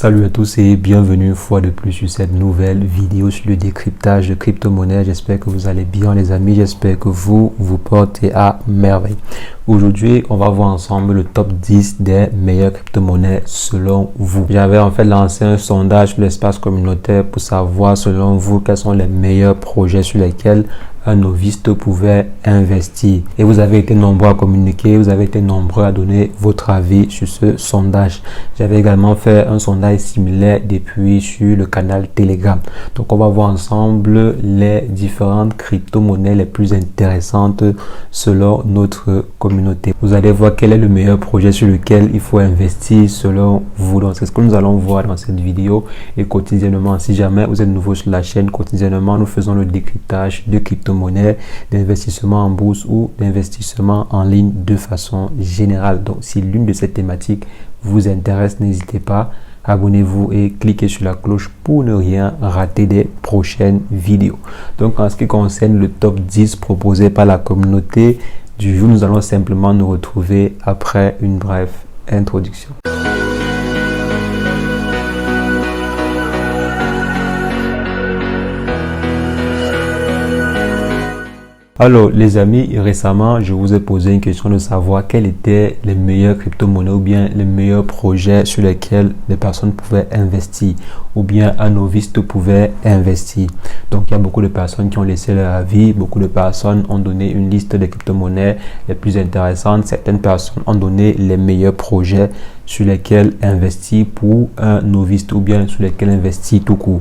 Salut à tous et bienvenue une fois de plus sur cette nouvelle vidéo sur le décryptage de crypto-monnaies. J'espère que vous allez bien les amis, j'espère que vous portez à merveille. Aujourd'hui, on va voir ensemble le top 10 des meilleures crypto-monnaies selon vous. J'avais en fait lancé un sondage sur l'espace communautaire pour savoir selon vous quels sont les meilleurs projets sur lesquels un novice pouvait investir. Et vous avez été nombreux à communiquer, vous avez été nombreux à donner votre avis sur ce sondage. J'avais également fait un sondage similaire depuis sur le canal Telegram. Donc on va voir ensemble les différentes crypto-monnaies les plus intéressantes selon notre communauté. Vous allez voir quel est le meilleur projet sur lequel il faut investir selon vous. Donc c'est ce que nous allons voir dans cette vidéo. Et quotidiennement, si jamais vous êtes nouveau sur la chaîne, quotidiennement nous faisons le décryptage de crypto-monnaies, d'investissement en bourse ou d'investissement en ligne de façon générale. Donc si l'une de ces thématiques vous intéresse, n'hésitez pas, abonnez-vous et cliquez sur la cloche pour ne rien rater des prochaines vidéos. Donc en ce qui concerne le top 10 proposé par la communauté du jour, nous allons simplement nous retrouver après une brève introduction. Alors les amis, récemment je vous ai posé une question de savoir quels étaient les meilleures crypto-monnaies ou bien les meilleurs projets sur lesquels les personnes pouvaient investir ou bien un novice pouvait investir. Donc il y a beaucoup de personnes qui ont laissé leur avis, beaucoup de personnes ont donné une liste de crypto-monnaies les plus intéressantes, certaines personnes ont donné les meilleurs projets sur lesquels investir pour un novice ou bien sur lesquels investir tout court.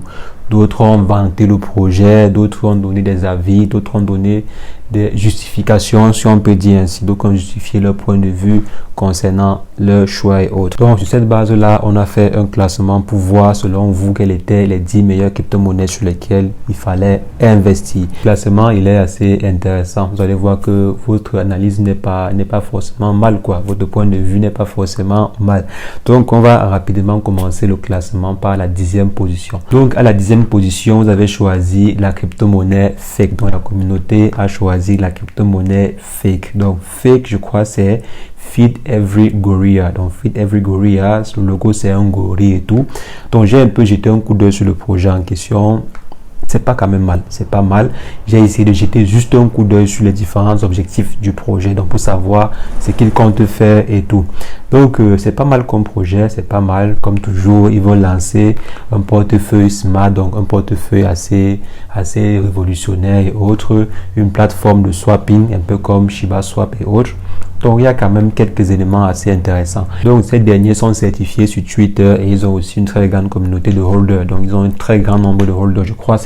D'autres ont vanté le projet, d'autres ont donné des avis, d'autres ont donné des justifications, si on peut dire ainsi. Donc, ont justifié leur point de vue concernant leur choix et autres. Donc, sur cette base-là, on a fait un classement pour voir, selon vous, quelles étaient les 10 meilleures crypto-monnaies sur lesquelles il fallait investir. Le classement, il est assez intéressant. Vous allez voir que votre analyse n'est pas forcément mal, quoi. Votre point de vue n'est pas forcément mal. Donc, on va rapidement commencer le classement par la 10e position. Donc, à la 10e position, vous avez choisi la crypto-monnaie Fake. Donc, la communauté a choisi la crypto-monnaie Fake. Donc, Fake, je crois, c'est Feed Every Gorilla. Donc, Feed Every Gorilla, le logo, c'est un gorille et tout. Donc, j'ai un peu jeté un coup d'œil sur le projet en question. C'est pas quand même mal, c'est pas mal. J'ai essayé de jeter juste un coup d'œil sur les différents objectifs du projet, donc pour savoir ce qu'il compte faire et tout. Donc c'est pas mal comme projet, c'est pas mal. Comme toujours, ils vont lancer un portefeuille smart, donc un portefeuille assez révolutionnaire et autres, une plateforme de swapping, un peu comme Shiba Swap et autres. Donc, il y a quand même quelques éléments assez intéressants. Donc, ces derniers sont certifiés sur Twitter et ils ont aussi une très grande communauté de holders. Donc, ils ont un très grand nombre de holders. Je crois que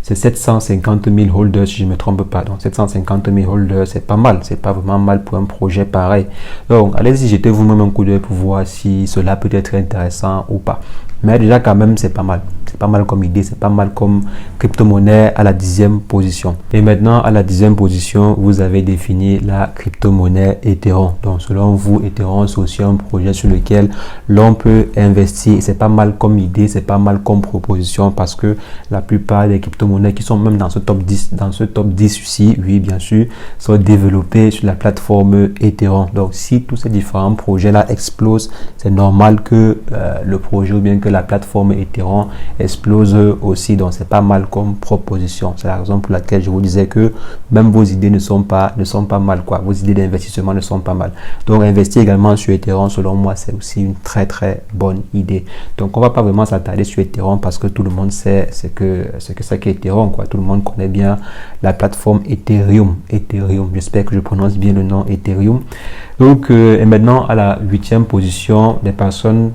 c'est 750 000 holders, si je ne me trompe pas. Donc, 750 000 holders, c'est pas mal. C'est pas vraiment mal pour un projet pareil. Donc, allez-y, jetez vous-même un coup d'œil pour voir si cela peut être intéressant ou pas. Mais déjà, quand même, c'est pas mal. C'est pas mal comme idée, c'est pas mal comme crypto-monnaie à la 10e position. Et maintenant, à la 10e position, vous avez défini la crypto-monnaie Ethereum. Donc, selon vous, Ethereum, c'est aussi un projet sur lequel l'on peut investir. C'est pas mal comme idée, c'est pas mal comme proposition parce que la plupart des crypto-monnaies qui sont même dans ce top 10, ici, oui, bien sûr, sont développées sur la plateforme Ethereum. Donc, si tous ces différents projets-là explosent, c'est normal que le projet ou bien que la plateforme Ethereum explose aussi. Donc c'est pas mal comme proposition. C'est la raison pour laquelle je vous disais que même vos idées ne sont pas mal, quoi. Vos idées d'investissement ne sont pas mal. Donc investir également sur Ethereum, selon moi, c'est aussi une très très bonne idée. Donc on va pas vraiment s'attarder sur Ethereum parce que tout le monde sait ce que c'est qu'Ethereum, quoi. Tout le monde connaît bien la plateforme Ethereum. J'espère que je prononce bien le nom Ethereum. Donc et maintenant à la 8e position,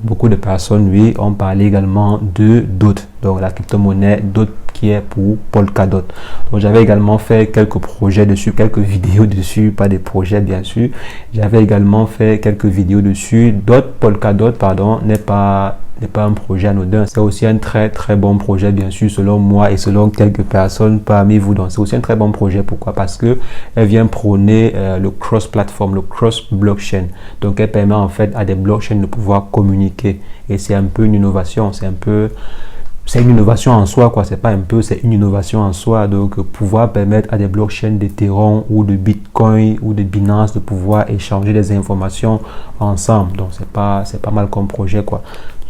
beaucoup de personnes, oui, ont parlé également de DOT, donc la crypto-monnaie DOT qui est pour Polkadot. Donc j'avais également fait quelques projets dessus, quelques vidéos dessus, pas des projets bien sûr. J'avais également fait quelques vidéos dessus. Polkadot, pardon, n'est pas un projet anodin. C'est aussi un très très bon projet bien sûr selon moi et selon quelques personnes parmi vous. Donc c'est aussi un très bon projet. Pourquoi? Parce que elle vient prôner le cross-platform, le cross-blockchain. Donc elle permet en fait à des blockchains de pouvoir communiquer et c'est un peu une innovation. C'est une innovation en soi, quoi. C'est pas un peu, c'est une innovation en soi. Donc, pouvoir permettre à des blockchains d'Ethereum ou de Bitcoin ou de Binance de pouvoir échanger des informations ensemble. Donc, c'est pas mal comme projet, quoi.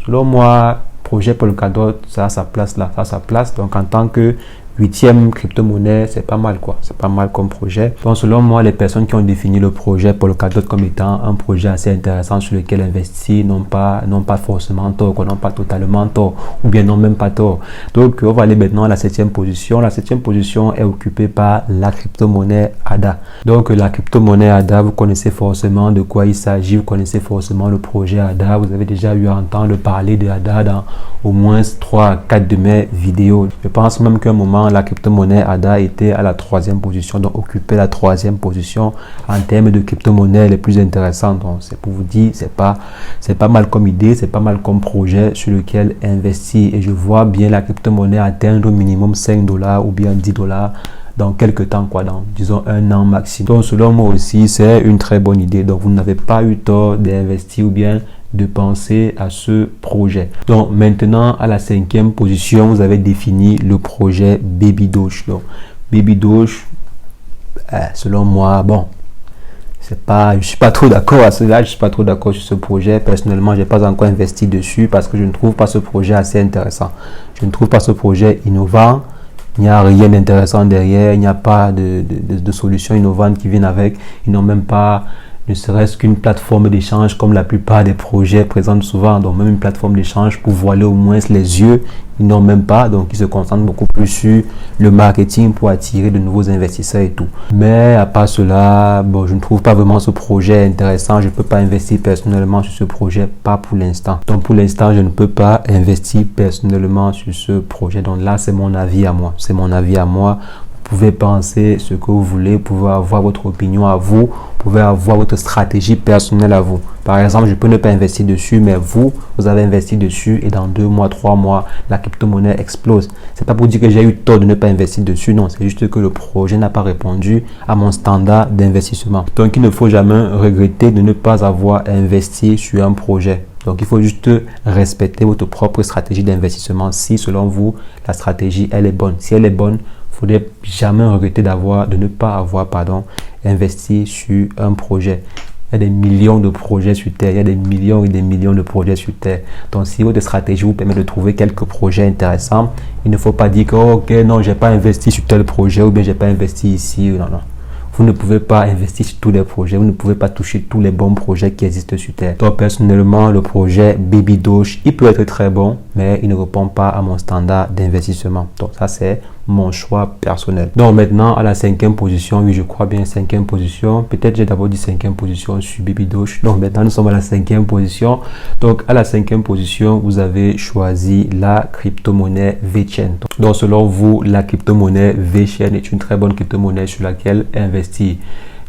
selon moi, projet Polkadot, ça a sa place là, ça a sa place. Donc en tant que 8e crypto-monnaie, c'est pas mal quoi, c'est pas mal comme projet. Donc selon moi, les personnes qui ont défini le projet Polkadot comme étant un projet assez intéressant sur lequel investir n'ont pas forcément tort, quoi, n'ont pas totalement tort, ou bien n'ont même pas tort. Donc on va aller maintenant à la 7e position. La 7e position est occupée par la crypto-monnaie ADA. Donc la crypto-monnaie ADA, vous connaissez forcément de quoi il s'agit, vous connaissez forcément le projet ADA, vous avez déjà eu à entendre parler de ADA dans au moins 3 à 4 de mes vidéos. Je pense même qu'à un moment, la crypto-monnaie ADA était à la 3e position, donc occupait la 3e position en termes de crypto-monnaie les plus intéressantes. Donc c'est pour vous dire, c'est pas mal comme idée, c'est pas mal comme projet sur lequel investir. Et je vois bien la crypto-monnaie atteindre au minimum 5 $ ou bien 10 $ dans quelques temps, quoi, dans disons un an maximum. Donc selon moi aussi, c'est une très bonne idée. Donc vous n'avez pas eu tort d'investir ou bien de penser à ce projet. Donc maintenant à la 5e position, vous avez défini le projet Baby Doge. Donc Baby Doge, selon moi, bon, je suis pas trop d'accord à cela, je suis pas trop d'accord sur ce projet. Personnellement, j'ai pas encore investi dessus parce que je ne trouve pas ce projet assez intéressant. Je ne trouve pas ce projet innovant. Il n'y a rien d'intéressant derrière, il n'y a pas de solutions innovantes qui viennent avec. Ils n'ont même pas ne serait-ce qu'une plateforme d'échange comme la plupart des projets présentent souvent. Donc même une plateforme d'échange pour voiler au moins les yeux, ils n'ont même pas. Donc ils se concentrent beaucoup plus sur le marketing pour attirer de nouveaux investisseurs et tout. Mais à part cela, bon, je ne trouve pas vraiment ce projet intéressant. Je ne peux pas investir personnellement sur ce projet, pas pour l'instant. Donc pour l'instant, je ne peux pas investir personnellement sur ce projet. Donc là, c'est mon avis à moi. C'est mon avis à moi. Vous pouvez penser ce que vous voulez, vous pouvez avoir votre opinion à vous, vous pouvez avoir votre stratégie personnelle à vous. Par exemple, je peux ne pas investir dessus, mais vous avez investi dessus et dans 2 mois, 3 mois, la crypto-monnaie explose. C'est pas pour dire que j'ai eu tort de ne pas investir dessus, non, c'est juste que le projet n'a pas répondu à mon standard d'investissement. Donc, il ne faut jamais regretter de ne pas avoir investi sur un projet. Donc, il faut juste respecter votre propre stratégie d'investissement si, selon vous, la stratégie, elle est bonne. Si elle est bonne, il ne faudrait jamais regretter de ne pas avoir investi sur un projet. Il y a des millions de projets sur Terre, il y a des millions et des millions de projets sur Terre. Donc, si votre stratégie vous permet de trouver quelques projets intéressants, il ne faut pas dire que, ok, non, je n'ai pas investi sur tel projet ou bien je n'ai pas investi ici. Non, non. Vous ne pouvez pas investir sur tous les projets, vous ne pouvez pas toucher tous les bons projets qui existent sur Terre. Donc personnellement, le projet Baby Doge, il peut être très bon, mais il ne répond pas à mon standard d'investissement. Donc ça, c'est mon choix personnel. Donc maintenant, à la 5e position, oui, je crois bien 5e position. Peut-être j'ai d'abord dit 5e position sur Baby Doge. Donc maintenant, nous sommes à la 5e position. Donc à la 5e position, vous avez choisi la crypto-monnaie VeChain. Donc selon vous, la crypto-monnaie VeChain est une très bonne crypto-monnaie sur laquelle investir.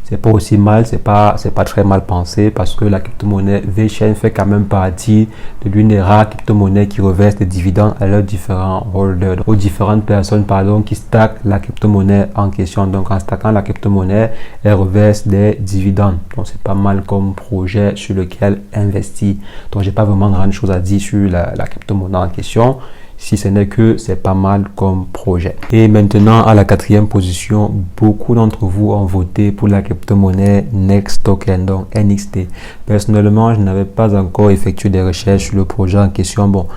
C'est pas aussi mal, c'est pas très mal pensé parce que la crypto-monnaie VeChain fait quand même partie de l'une des rares crypto-monnaies qui reversent des dividendes à leurs différents holders, aux différentes personnes qui stackent la crypto-monnaie en question. Donc en stackant la crypto-monnaie, elles reversent des dividendes. Donc c'est pas mal comme projet sur lequel investir. Donc j'ai pas vraiment grande chose à dire sur la crypto-monnaie en question. Si ce n'est que c'est pas mal comme projet. Et maintenant, à la 4e position, beaucoup d'entre vous ont voté pour la crypto-monnaie Next Token, donc NXT. Personnellement, je n'avais pas encore effectué des recherches sur le projet en question. Bon,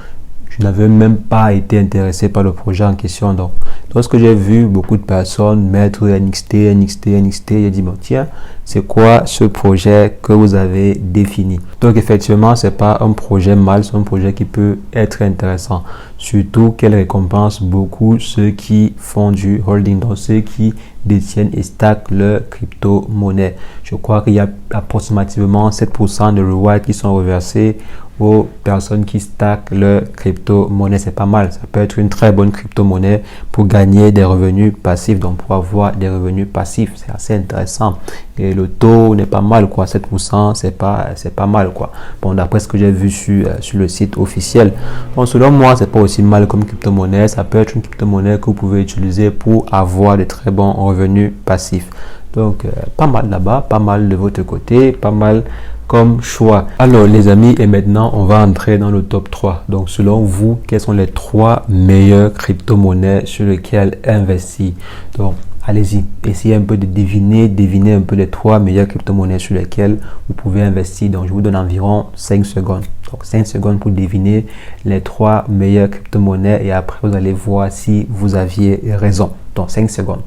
je n'avais même pas été intéressé par le projet en question. Donc, lorsque j'ai vu beaucoup de personnes mettre NXT, j'ai dit, bon, tiens, c'est quoi ce projet que vous avez défini? Donc, effectivement, c'est pas un projet mal, c'est un projet qui peut être intéressant. Surtout qu'elle récompense beaucoup ceux qui font du holding, donc ceux qui détiennent et stackent leur crypto-monnaie. Je crois qu'il y a approximativement 7% de rewards qui sont reversés aux personnes qui stackent leur crypto-monnaie. C'est pas mal. Ça peut être une très bonne crypto-monnaie pour gagner des revenus passifs, donc pour avoir des revenus passifs. C'est assez intéressant. Et le taux n'est pas mal, quoi. 7%, c'est pas mal, quoi. Bon, d'après ce que j'ai vu sur le site officiel. Bon, selon moi, c'est pas aussi mal comme crypto-monnaie. Ça peut être une crypto-monnaie que vous pouvez utiliser pour avoir de très bons revenus passifs. Donc, pas mal là-bas, pas mal de votre côté, pas mal comme choix. Alors les amis, et maintenant on va entrer dans le top 3. Donc selon vous, quelles sont les 3 meilleures crypto-monnaies sur lesquelles investir? Donc allez-y, essayez un peu de deviner un peu les 3 meilleures crypto-monnaies sur lesquelles vous pouvez investir. Donc, je vous donne environ 5 secondes. Donc, 5 secondes pour deviner les 3 meilleures crypto-monnaies et après, vous allez voir si vous aviez raison. Donc, 5 secondes.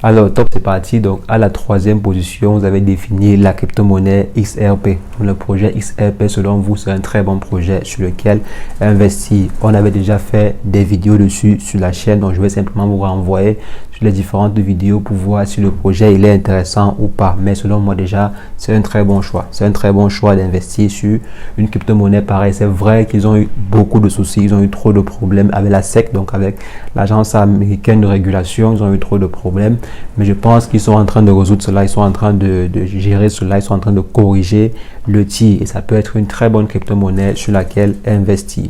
Alors, top, c'est parti. Donc, à la 3e position, vous avez défini la crypto-monnaie XRP. Le projet XRP, selon vous, c'est un très bon projet sur lequel investir. On avait déjà fait des vidéos dessus sur la chaîne. Donc, je vais simplement vous renvoyer sur les différentes vidéos pour voir si le projet il est intéressant ou pas. Mais selon moi, déjà, c'est un très bon choix. C'est un très bon choix d'investir sur une crypto-monnaie pareille. C'est vrai qu'ils ont eu beaucoup de soucis. Ils ont eu trop de problèmes avec la SEC, donc avec l'agence américaine de régulation. Ils ont eu trop de problèmes. Mais je pense qu'ils sont en train de résoudre cela, ils sont en train de gérer cela, ils sont en train de corriger le tir. Et ça peut être une très bonne crypto-monnaie sur laquelle investir.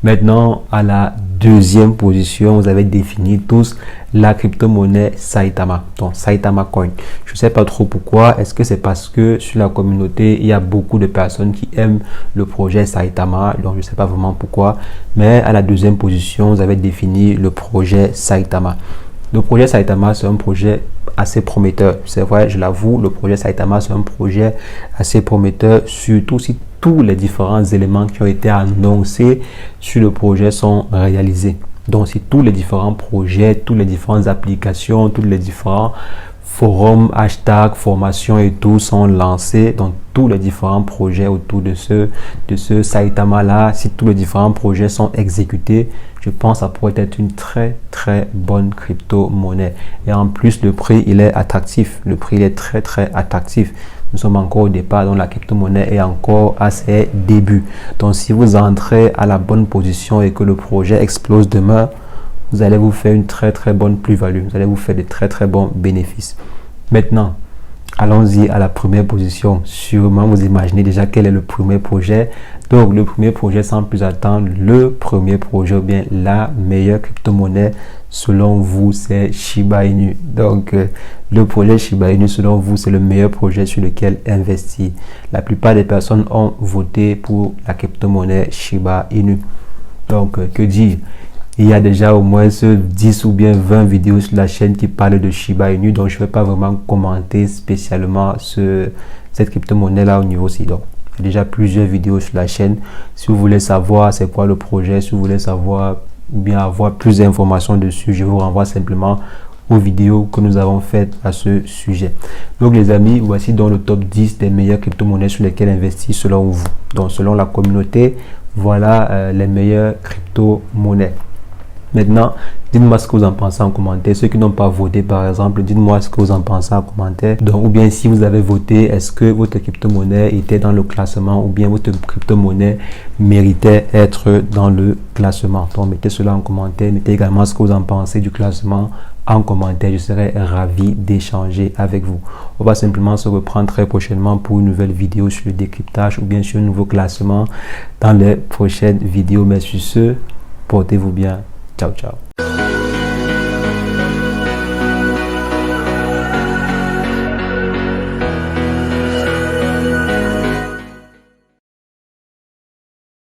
Maintenant, à la 2e position, vous avez défini tous la crypto-monnaie Saitama, donc Saitama Coin. Je ne sais pas trop pourquoi. Est-ce que c'est parce que sur la communauté, il y a beaucoup de personnes qui aiment le projet Saitama, donc je ne sais pas vraiment pourquoi. Mais à la 2e position, vous avez défini le projet Saitama. Le projet Saitama, c'est un projet assez prometteur. C'est vrai, je l'avoue, le projet Saitama, c'est un projet assez prometteur, surtout si tous les différents éléments qui ont été annoncés sur le projet sont réalisés. Donc, si tous les différents projets, toutes les différentes applications, tous les différents forums, hashtags, formations et tout sont lancés dans tous les différents projets autour de ce Saitama là. Si tous les différents projets sont exécutés, je pense que ça pourrait être une très bonne crypto-monnaie. Et en plus, le prix, il est attractif. Le prix, il est très attractif. Nous sommes encore au départ, donc la crypto-monnaie est encore à ses débuts. Donc, si vous entrez à la bonne position et que le projet explose demain, vous allez vous faire une très bonne plus-value. Vous allez vous faire de très bons bénéfices. Maintenant, allons-y à la première position. Sûrement, vous imaginez déjà quel est le premier projet. Donc, le premier projet, sans plus attendre, le premier projet ou bien la meilleure crypto-monnaie, selon vous, c'est Shiba Inu. Donc, le projet Shiba Inu, selon vous, c'est le meilleur projet sur lequel investir. La plupart des personnes ont voté pour la crypto-monnaie Shiba Inu. Donc, que dire? Il y a déjà au moins 10 ou bien 20 vidéos sur la chaîne qui parlent de Shiba Inu, donc je ne vais pas vraiment commenter spécialement cette crypto-monnaie là au niveau ci. Donc, il y a déjà plusieurs vidéos sur la chaîne. Si vous voulez savoir c'est quoi le projet, si vous voulez savoir ou bien avoir plus d'informations dessus, je vous renvoie simplement aux vidéos que nous avons faites à ce sujet. Donc les amis, voici dans le top 10 des meilleures crypto-monnaies sur lesquelles investir selon vous. Donc selon la communauté, voilà les meilleures crypto-monnaies. Maintenant, dites-moi ce que vous en pensez en commentaire. Ceux qui n'ont pas voté, par exemple, dites-moi ce que vous en pensez en commentaire. Donc, ou bien si vous avez voté, est-ce que votre crypto-monnaie était dans le classement ou bien votre crypto-monnaie méritait être dans le classement. Donc, mettez cela en commentaire. Mettez également ce que vous en pensez du classement en commentaire. Je serai ravi d'échanger avec vous. On va simplement se reprendre très prochainement pour une nouvelle vidéo sur le décryptage ou bien sur un nouveau classement dans les prochaines vidéos. Mais sur ce, portez-vous bien. Ciao, ciao.